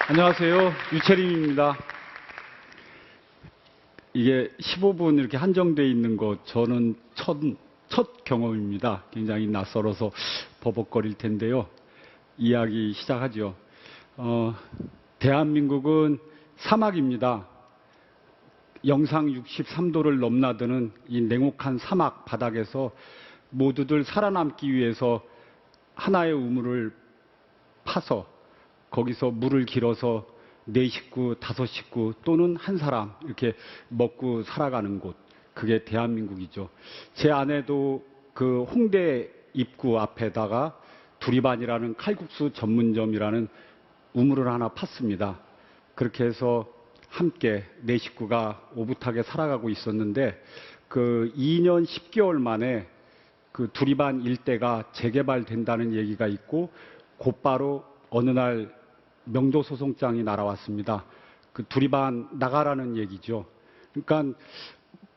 안녕하세요. 유채림입니다. 이게 15분 이렇게 한정되어 있는 거 저는 첫 경험입니다. 굉장히 낯설어서 버벅거릴 텐데요. 이야기 시작하죠. 대한민국은 사막입니다. 영상 63도를 넘나드는 이 냉혹한 사막 바닥에서 모두들 살아남기 위해서 하나의 우물을 파서 거기서 물을 길어서 4식구, 5식구 또는 한 사람 이렇게 먹고 살아가는 곳, 그게 대한민국이죠. 제 아내도 그 홍대 입구 앞에다가 두리반이라는 칼국수 전문점이라는 우물을 하나 팠습니다. 그렇게 해서 함께 4식구가 오붓하게 살아가고 있었는데 그 2년 10개월 만에 그 두리반 일대가 재개발된다는 얘기가 있고 곧바로 어느 날 명도소송장이 날아왔습니다. 그 두리반 나가라는 얘기죠. 그러니까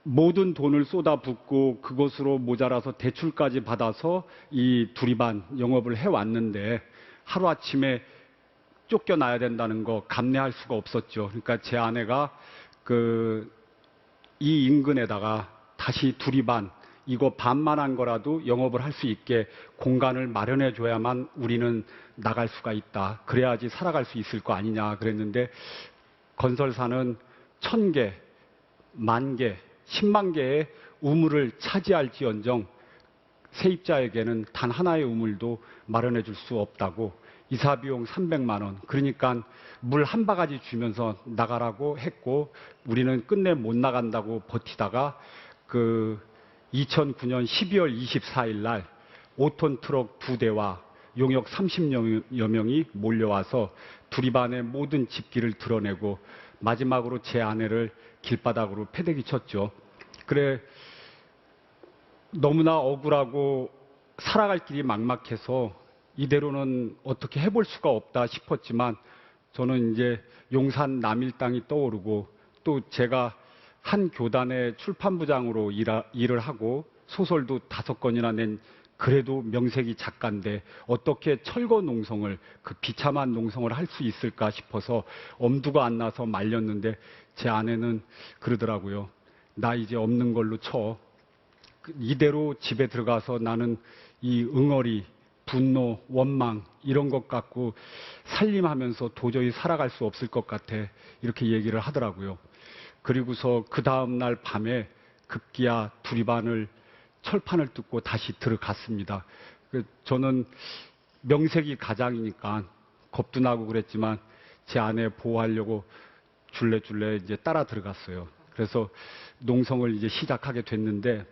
모든 돈을 쏟아붓고 그것으로 모자라서 대출까지 받아서 이 두리반 영업을 해왔는데 하루아침에 쫓겨나야 된다는 거 감내할 수가 없었죠. 그러니까 제 아내가 이 인근에다가 다시 두리반 이거 반만한 거라도 영업을 할 수 있게 공간을 마련해 줘야만 우리는 나갈 수가 있다. 그래야지 살아갈 수 있을 거 아니냐 그랬는데 건설사는 1000개, 10,000개, 10만 개의 우물을 차지할지언정 세입자에게는 단 하나의 우물도 마련해 줄 수 없다고 이사비용 300만 원, 그러니까 물 한 바가지 주면서 나가라고 했고 우리는 끝내 못 나간다고 버티다가 2009년 12월 24일 날 5톤 트럭 2대와 용역 30여 명이 몰려와서 두리반의 모든 집기를 드러내고 마지막으로 제 아내를 길바닥으로 패대기 쳤죠. 그래 너무나 억울하고 살아갈 길이 막막해서 이대로는 어떻게 해볼 수가 없다 싶었지만 저는 이제 용산 남일당이 떠오르고 또 제가 한 교단의 출판부장으로 일을 하고 소설도 5권이나 낸 그래도 명색이 작가인데 어떻게 철거 농성을 그 비참한 농성을 할 수 있을까 싶어서 엄두가 안 나서 말렸는데 제 아내는 그러더라고요. 나 이제 없는 걸로 쳐. 이대로 집에 들어가서 나는 이 응어리, 분노, 원망 이런 것 갖고 살림하면서 도저히 살아갈 수 없을 것 같아. 이렇게 얘기를 하더라고요. 그리고서 그 다음날 밤에 급기야 두리반을 철판을 뜯고 다시 들어갔습니다. 저는 명색이 가장이니까 겁도 나고 그랬지만 제 아내 보호하려고 줄레줄레 이제 따라 들어갔어요. 그래서 농성을 이제 시작하게 됐는데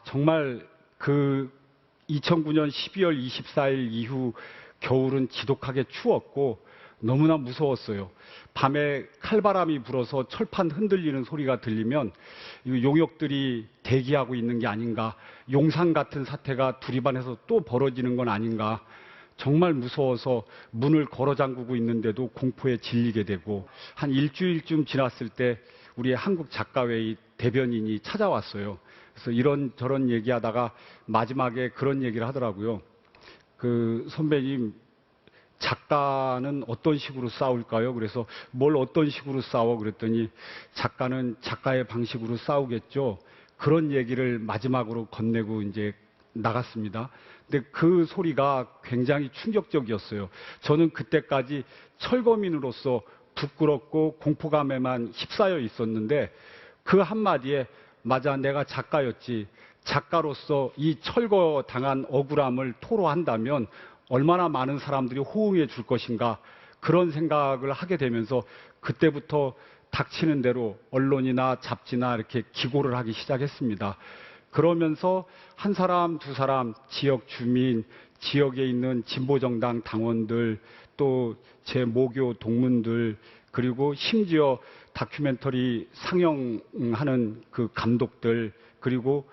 정말 2009년 12월 24일 이후 겨울은 지독하게 추웠고 너무나 무서웠어요. 밤에 칼바람이 불어서 철판 흔들리는 소리가 들리면 용역들이 대기하고 있는 게 아닌가, 용산 같은 사태가 두리반에서 또 벌어지는 건 아닌가, 정말 무서워서 문을 걸어 잠그고 있는데도 공포에 질리게 되고 한 일주일쯤 지났을 때 우리 한국 작가회의 대변인이 찾아왔어요. 그래서 이런저런 얘기하다가 마지막에 그런 얘기를 하더라고요. 선배님, 작가는 어떤 식으로 싸울까요? 그래서 뭘 어떤 식으로 싸워? 그랬더니 작가는 작가의 방식으로 싸우겠죠. 그런 얘기를 마지막으로 건네고 이제 나갔습니다. 근데 그 소리가 굉장히 충격적이었어요. 저는 그때까지 철거민으로서 부끄럽고 공포감에만 휩싸여 있었는데 그 한마디에 맞아, 내가 작가였지. 작가로서 이 철거당한 억울함을 토로한다면 얼마나 많은 사람들이 호응해 줄 것인가, 그런 생각을 하게 되면서 그때부터 닥치는 대로 언론이나 잡지나 이렇게 기고를 하기 시작했습니다. 그러면서 한 사람, 두 사람, 지역 주민, 지역에 있는 진보정당 당원들, 또 제 모교 동문들, 그리고 심지어 다큐멘터리 상영하는 그 감독들, 그리고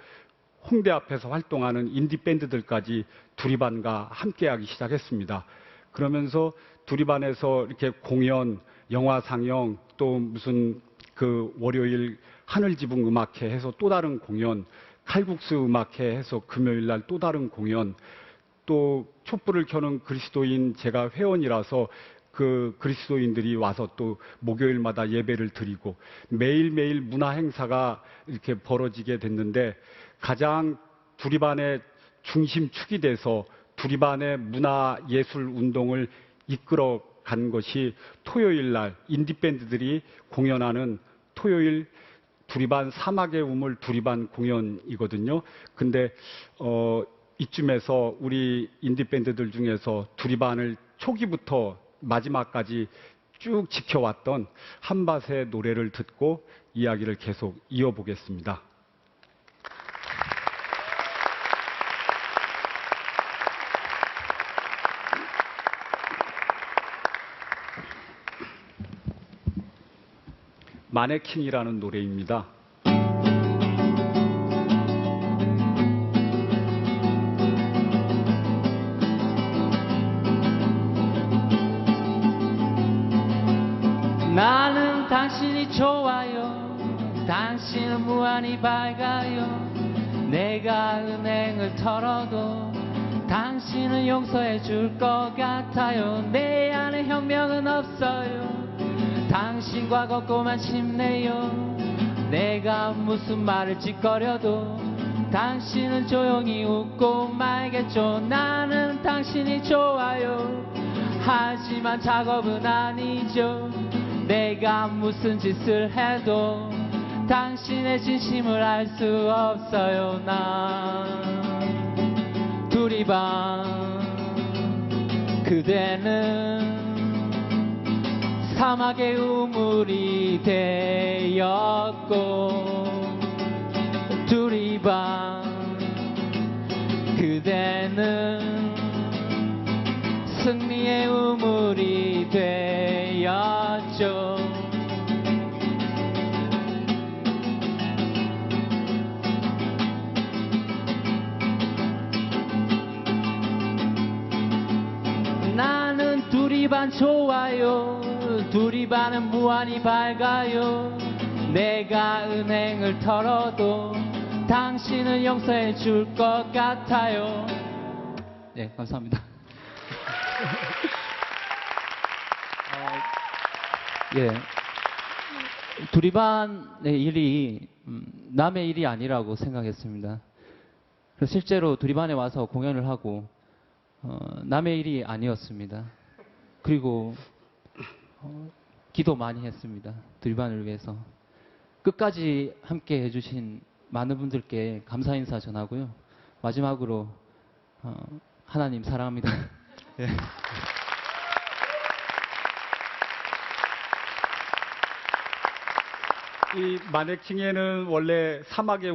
홍대 앞에서 활동하는 인디밴드들까지 두리반과 함께하기 시작했습니다. 그러면서 두리반에서 이렇게 공연, 영화 상영, 또 무슨 월요일 하늘지붕 음악회 해서 또 다른 공연, 칼국수 음악회 해서 금요일 날 또 다른 공연, 또 촛불을 켜는 그리스도인 제가 회원이라서 그 그리스도인들이 와서 또 목요일마다 예배를 드리고 매일매일 문화 행사가 이렇게 벌어지게 됐는데, 가장 두리반의 중심축이 돼서 두리반의 문화 예술 운동을 이끌어 간 것이 토요일 날 인디밴드들이 공연하는 토요일 두리반 사막의 우물 두리반 공연이거든요. 근데 이쯤에서 우리 인디밴드들 중에서 두리반을 초기부터 마지막까지 쭉 지켜왔던 한밭의 노래를 듣고 이야기를 계속 이어보겠습니다. 마네킹이라는 노래입니다. 나는 당신이 좋아요. 당신은 무한히 밝아요. 내가 은행을 털어도 당신은 용서해 줄 것 같아요. 내 안에 혁명은 없어요. 당신과 걷고만 싶네요. 내가 무슨 말을 짓거려도 당신은 조용히 웃고 말겠죠. 나는 당신이 좋아요. 하지만 작업은 아니죠. 내가 무슨 짓을 해도 당신의 진심을 알 수 없어요. 난 두리반 그대는 사막의 우물이 되었고, 두리반 그대는 승리의 우물이 되었죠. 나는 두리반 좋아요. 두리반은 무한히 밝아요. 내가 은행을 털어도 당신은 용서해 줄 것 같아요. 네, 감사합니다. 예, 두리반의 일이 남의 일이 아니라고 생각했습니다. 그래서 실제로 두리반에 와서 공연을 하고 남의 일이 아니었습니다. 그리고 기도 많이 했습니다. 두리반을 위해서. 끝까지 함께 해주신 많은 분들께 감사 인사 전하고요. 마지막으로 하나님 사랑합니다. 예. 이 마네킹에는 원래 사막의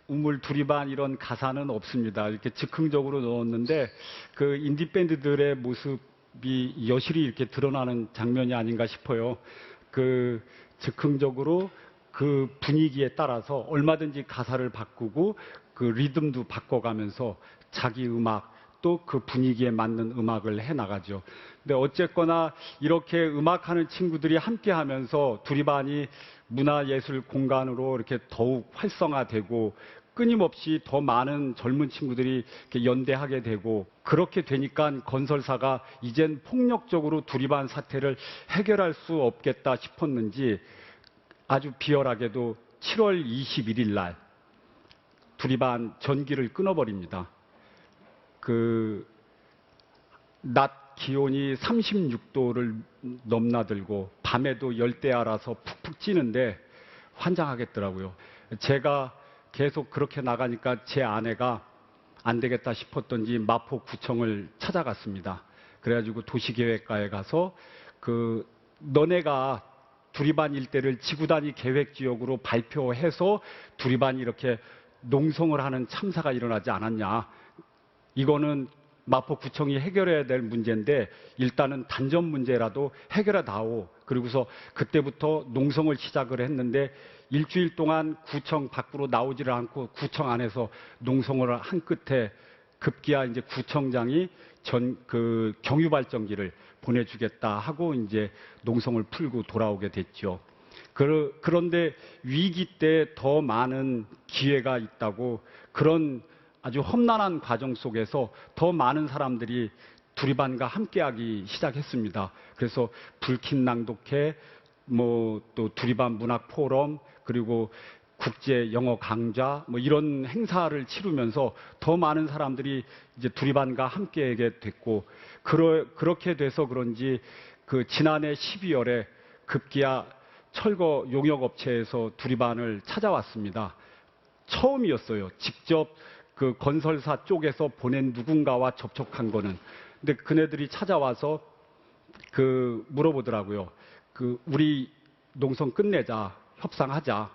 우물 두리반 이런 가사는 없습니다. 이렇게 즉흥적으로 넣었는데 그 인디밴드들의 모습이 여실히 이렇게 드러나는 장면이 아닌가 싶어요. 그 즉흥적으로 그 분위기에 따라서 얼마든지 가사를 바꾸고 그 리듬도 바꿔가면서 자기 음악 또 그 분위기에 맞는 음악을 해나가죠. 근데 어쨌거나 이렇게 음악하는 친구들이 함께 하면서 두리반이 문화예술 공간으로 이렇게 더욱 활성화되고 끊임없이 더 많은 젊은 친구들이 이렇게 연대하게 되고, 그렇게 되니까 건설사가 이젠 폭력적으로 두리반 사태를 해결할 수 없겠다 싶었는지 아주 비열하게도 7월 21일 날 두리반 전기를 끊어버립니다. 낮 기온이 36도를 넘나들고 밤에도 열대야라서 푹푹 찌는데 환장하겠더라고요. 제가 계속 그렇게 나가니까 제 아내가 안 되겠다 싶었던지 마포구청을 찾아갔습니다. 그래가지고 도시계획과에 가서 너네가 두리반 일대를 지구단위 계획지역으로 발표해서 두리반이 이렇게 농성을 하는 참사가 일어나지 않았냐. 이거는 마포구청이 해결해야 될 문제인데 일단은 단전 문제라도 해결해 다오. 그리고서 그때부터 농성을 시작을 했는데 일주일 동안 구청 밖으로 나오지를 않고 구청 안에서 농성을 한 끝에 급기야 이제 구청장이 경유발전기를 보내주겠다 하고 이제 농성을 풀고 돌아오게 됐죠. 그런데 위기 때 더 많은 기회가 있다고, 그런 아주 험난한 과정 속에서 더 많은 사람들이 두리반과 함께하기 시작했습니다. 그래서 불킨 낭독회, 뭐 또 두리반 문학 포럼, 그리고 국제 영어 강좌, 뭐 이런 행사를 치르면서 더 많은 사람들이 이제 두리반과 함께하게 됐고, 그렇게 돼서 그런지 그 지난해 12월에 급기야 철거 용역업체에서 두리반을 찾아왔습니다. 처음이었어요. 직접 그 건설사 쪽에서 보낸 누군가와 접촉한 거는. 근데 그네들이 찾아와서 그 물어보더라고요. 그 우리 농성 끝내자, 협상하자.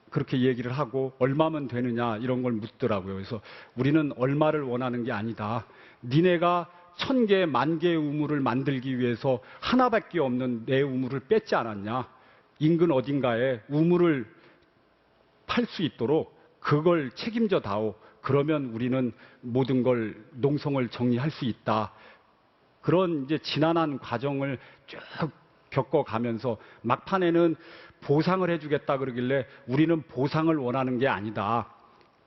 그렇게 얘기를 하고 얼마면 되느냐 이런 걸 묻더라고요. 그래서 우리는 얼마를 원하는 게 아니다. 니네가 1000개, 10,000개의 우물을 만들기 위해서 하나밖에 없는 내 우물을 뺐지 않았냐. 인근 어딘가에 우물을 팔 수 있도록 그걸 책임져 다오. 그러면 우리는 모든 걸 농성을 정리할 수 있다. 그런 이제 지난한 과정을 쭉 겪어가면서 막판에는 보상을 해주겠다 그러길래 우리는 보상을 원하는 게 아니다.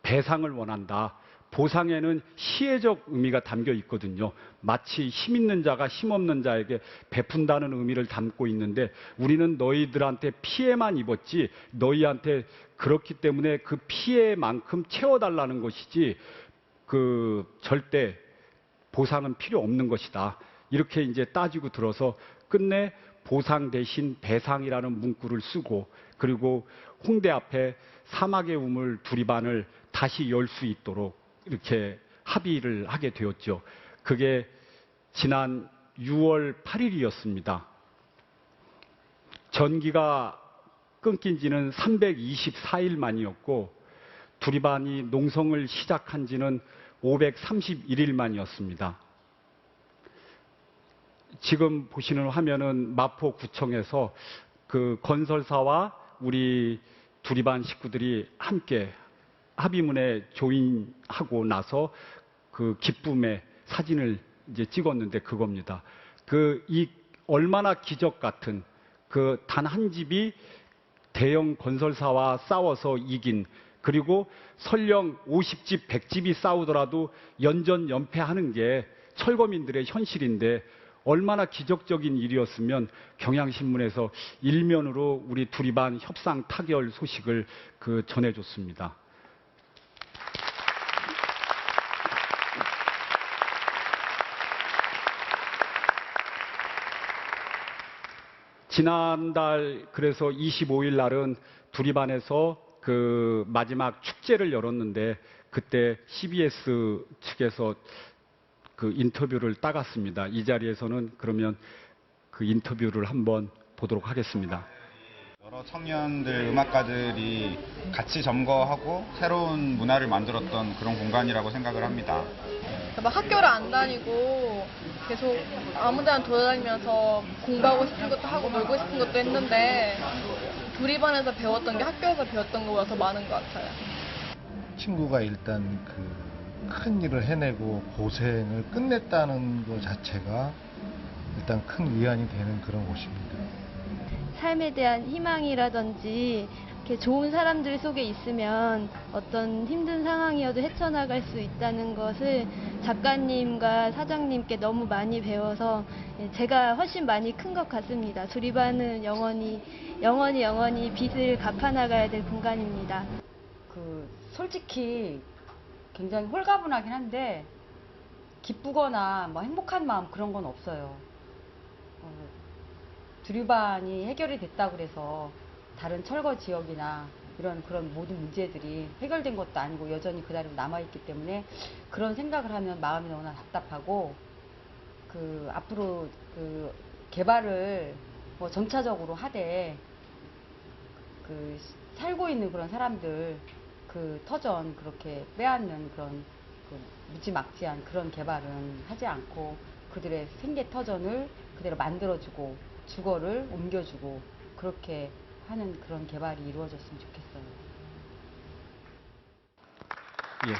배상을 원한다. 보상에는 시혜적 의미가 담겨 있거든요. 마치 힘 있는 자가 힘 없는 자에게 베푼다는 의미를 담고 있는데 우리는 너희들한테 피해만 입었지 너희한테 그렇기 때문에 그 피해만큼 채워달라는 것이지 그 절대 보상은 필요 없는 것이다. 이렇게 이제 따지고 들어서 끝내 보상 대신 배상이라는 문구를 쓰고 그리고 홍대 앞에 사막의 우물 두리반을 다시 열 수 있도록 이렇게 합의를 하게 되었죠. 그게 지난 6월 8일이었습니다. 전기가 끊긴 지는 324일 만이었고 두리반이 농성을 시작한 지는 531일 만이었습니다. 지금 보시는 화면은 마포구청에서 그 건설사와 우리 두리반 식구들이 함께 합의문에 조인하고 나서 그 기쁨의 사진을 이제 찍었는데 그겁니다. 이 얼마나 기적 같은 그 단 한 집이 대형 건설사와 싸워서 이긴 그리고 설령 50집, 100집이 싸우더라도 연전연패하는 게 철거민들의 현실인데 얼마나 기적적인 일이었으면 경향신문에서 일면으로 우리 두리반 협상 타결 소식을 전해줬습니다. 지난달 그래서 25일 날은 두리반에서 그 마지막 축제를 열었는데 그때 CBS 측에서 그 인터뷰를 따갔습니다. 이 자리에서는 그러면 그 인터뷰를 한번 보도록 하겠습니다. 여러 청년들, 음악가들이 같이 점거하고 새로운 문화를 만들었던 그런 공간이라고 생각을 합니다. 막 학교를 안 다니고 계속 아무 데나 돌아다니면서 공부하고 싶은 것도 하고 놀고 싶은 것도 했는데 두리반에서 배웠던 게 학교에서 배웠던 것보다 더 많은 것 같아요. 친구가 일단 큰 일을 해내고 고생을 끝냈다는 것 자체가 일단 큰 위안이 되는 그런 곳입니다. 삶에 대한 희망이라든지 이렇게 좋은 사람들 속에 있으면 어떤 힘든 상황이어도 헤쳐나갈 수 있다는 것을 작가님과 사장님께 너무 많이 배워서 제가 훨씬 많이 큰 것 같습니다. 두리반은 영원히 빚을 갚아나가야 될 공간입니다. 솔직히 굉장히 홀가분하긴 한데 기쁘거나 뭐 행복한 마음 그런 건 없어요. 두리반이 해결이 됐다고 그래서 다른 철거 지역이나 그런 모든 문제들이 해결된 것도 아니고 여전히 그 자리로 남아있기 때문에 그런 생각을 하면 마음이 너무나 답답하고 앞으로 개발을 뭐 점차적으로 하되 살고 있는 그런 사람들 터전 그렇게 빼앗는 그런 무지막지한 그런 개발은 하지 않고 그들의 생계 터전을 그대로 만들어주고 주거를 옮겨주고 그렇게 하는 그런 개발이 이루어졌으면 좋겠어요. 예.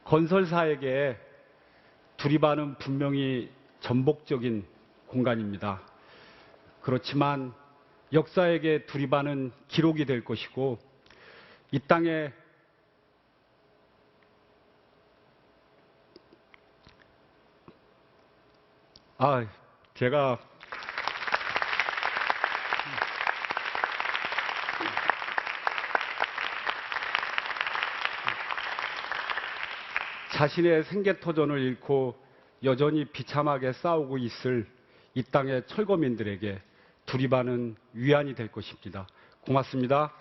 건설사에게 두리반은 분명히 전복적인 공간입니다. 그렇지만 역사에게 두리반은 기록이 될 것이고 이 땅에 제가 자신의 생계터전을 잃고 여전히 비참하게 싸우고 있을 이 땅의 철거민들에게 두리반은 위안이 될 것입니다. 고맙습니다.